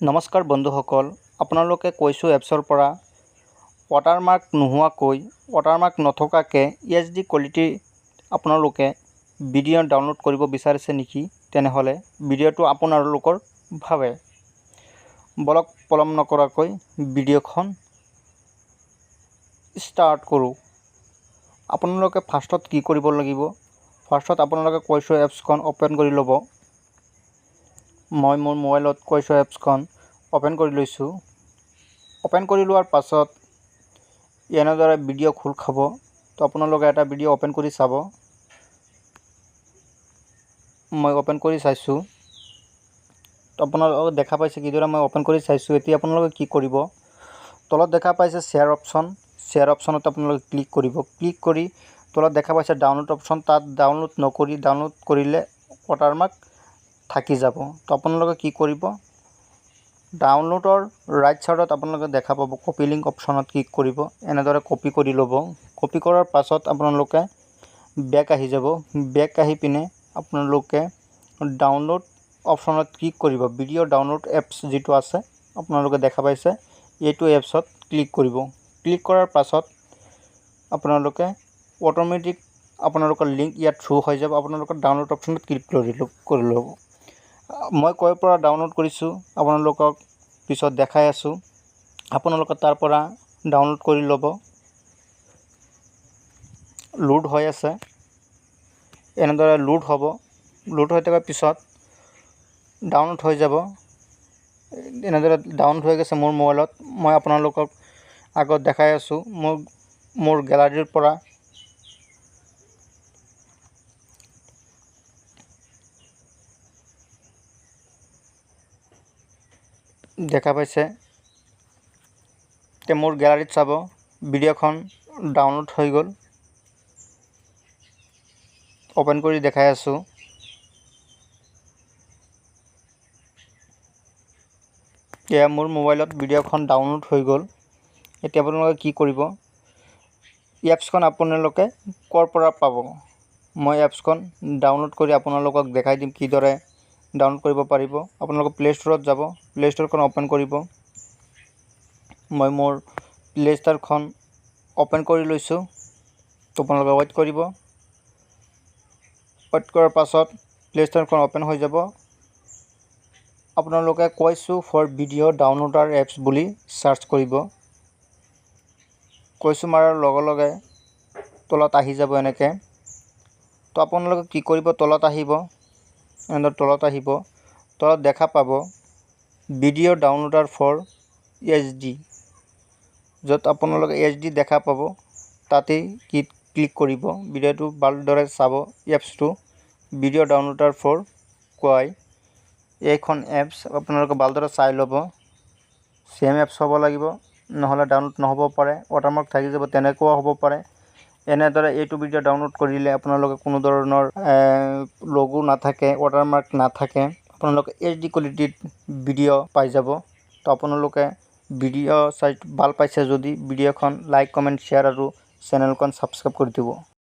নমস্কাৰ বন্ধুসকল, আপোনালোকে কৈছো এপছৰ পৰা ৱাটাৰমাৰ্ক নোহোৱাকৈ ৱাটাৰমাৰ্ক নথকাকৈ HD কোৱালিটি আপোনালোকে ভিডিঅ' ডাউনলোড কৰিব বিচাৰিছে নেকি? তেনেহ'লে ভিডিঅ'টো আপোনালোকৰ ভাৱে বলক পলম নকৰাকৈ ভিডিঅ'খন ষ্টাৰ্ট কৰোঁ। আপোনালোকে ফাৰ্ষ্টত কি কৰিব লাগিব? ফাৰ্ষ্টত আপোনালোকে কৈছো এপছখন অপেন কৰি ল'ব। মই মোৰ মোবাইলত কৈছো এপছখন ওপেন কৰি লৈছোঁ। ওপেন কৰি লোৱাৰ পাছত এনেদৰে ভিডিঅ' খোল খাব। তো আপোনালোকে এটা ভিডিঅ' ওপেন কৰি চাব। মই ওপেন কৰি চাইছোঁ। তো আপোনালোকে দেখা পাইছে কিদৰে মই ওপেন কৰি চাইছোঁ। এতিয়া আপোনালোকে কি কৰিব? তলত দেখা পাইছে শ্বেয়াৰ অপশ্যন। শ্বেয়াৰ অপশ্যনত আপোনালোকে ক্লিক কৰিব। ক্লিক কৰি তলত দেখা পাইছে ডাউনলোড অপশ্যন। তাত ডাউনলোড নকৰি ডাউনলোড কৰিলে ৱাটাৰমাৰ্ক থাকি যাব। তো আপোনালোকে কি কৰিব? ডাউনলোডৰ ৰাইট সাইডত আপোনালোকে দেখা পাব কপি লিংক অপশ্যনত ক্লিক কৰিব। এনেদৰে কপি কৰি ল'ব। কপি কৰাৰ পাছত আপোনালোকে বেক আহি যাব। বেক আহি পিনে আপোনালোকে ডাউনলোড অপশ্যনত ক্লিক কৰিব। ভিডিঅ' ডাউনলোড এপছ যিটো আছে আপোনালোকে দেখা পাইছে এইটো এপছত ক্লিক কৰিব। ক্লিক কৰাৰ পাছত আপোনালোকে অটোমেটিক আপোনালোকৰ লিংক ইয়াত থ্ৰু হৈ যাব। আপোনালোকৰ ডাউনলোড অপশ্যনত ক্লিক কৰি ল'ব। মই ক'ৰ পৰা ডাউনলোড কৰিছোঁ আপোনালোকক পিছত দেখাই আছোঁ। আপোনালোকে তাৰ পৰা ডাউনলোড কৰি ল'ব। লোড হৈ আছে। এনেদৰে লোড হ'ব। লোড হৈ থকাৰ পিছত ডাউনলোড হৈ যাব। এনেদৰে ডাউনলোড হৈ গৈছে মোৰ মোবাইলত। মই আপোনালোকক আগত দেখাই আছোঁ। মোৰ গেলাৰীৰ পৰা দেখা পাইছে। তে মোৰ গেলাৰীত চাব ভিডিঅ'খন ডাউনলোড হৈ গ'ল। ওপেন কৰি দেখাই আছোঁ। এয়া মোৰ মোবাইলত ভিডিঅ'খন ডাউনলোড হৈ গ'ল। এতিয়া আপোনালোকে কি কৰিব? এপছখন আপোনালোকে ক'ৰ পৰা পাব? মই এপছখন ডাউনলোড কৰি আপোনালোকক দেখাই দিম কিদৰে ডাউনলোড কৰিব পাৰিব। আপোনালোকে প্লে ষ্ট'ৰত যাব। প্লে ষ্ট'ৰখন ওপেন কৰিব। মই মোৰ প্লে ষ্ট'ৰখন ওপেন কৰি লৈছোঁ। তো আপোনালোকে ৱেইট কৰিব। ৱেইট কৰাৰ পাছত প্লে ষ্ট'ৰখন ওপেন হৈ যাব। আপোনালোকে কৈছো ফৰ ভিডিঅ' ডাউনলোডাৰ এপছ বুলি চাৰ্চ কৰিব। কৈছো মাৰাৰ লগে লগে তলত আহি যাব এনেকৈ। তো আপোনালোকে কি কৰিব? তলত আহিব। এনেদৰে তলত আহিব। তলত দেখা পাব ভিডিঅ' ডাউনলোডাৰ ফৰ HD। য'ত আপোনালোকে HD দেখা পাব তাতেই ক্লিক কৰিব। ভিডিঅ'টো ভালদৰে চাব। এপছটো ভিডিঅ' ডাউনলোডাৰ ফৰ কোৱাই এইখন এপছ আপোনালোকে ভালদৰে চাই ল'ব। চেম এপছ হ'ব লাগিব, নহ'লে ডাউনলোড নহ'ব পাৰে, ৱাটাৰমাৰ্ক থাকি যাব, তেনেকুৱাও হ'ব পাৰে। এনেদৰে এইটো ভিডিঅ' ডাউনলোড কৰিলে আপোনালোকে কোনো ধৰণৰ লগো নাথাকে, ৱাটাৰমাৰ্ক নাথাকে। আপোনালোকে HD কোৱালিটিত ভিডিঅ' পাই যাব। তো আপোনালোকে ভিডিঅ' চাই ভাল পাইছে যদি ভিডিঅ'খন লাইক, কমেণ্ট, শ্বেয়াৰ আৰু চেনেলখন ছাবস্ক্ৰাইব কৰি দিব।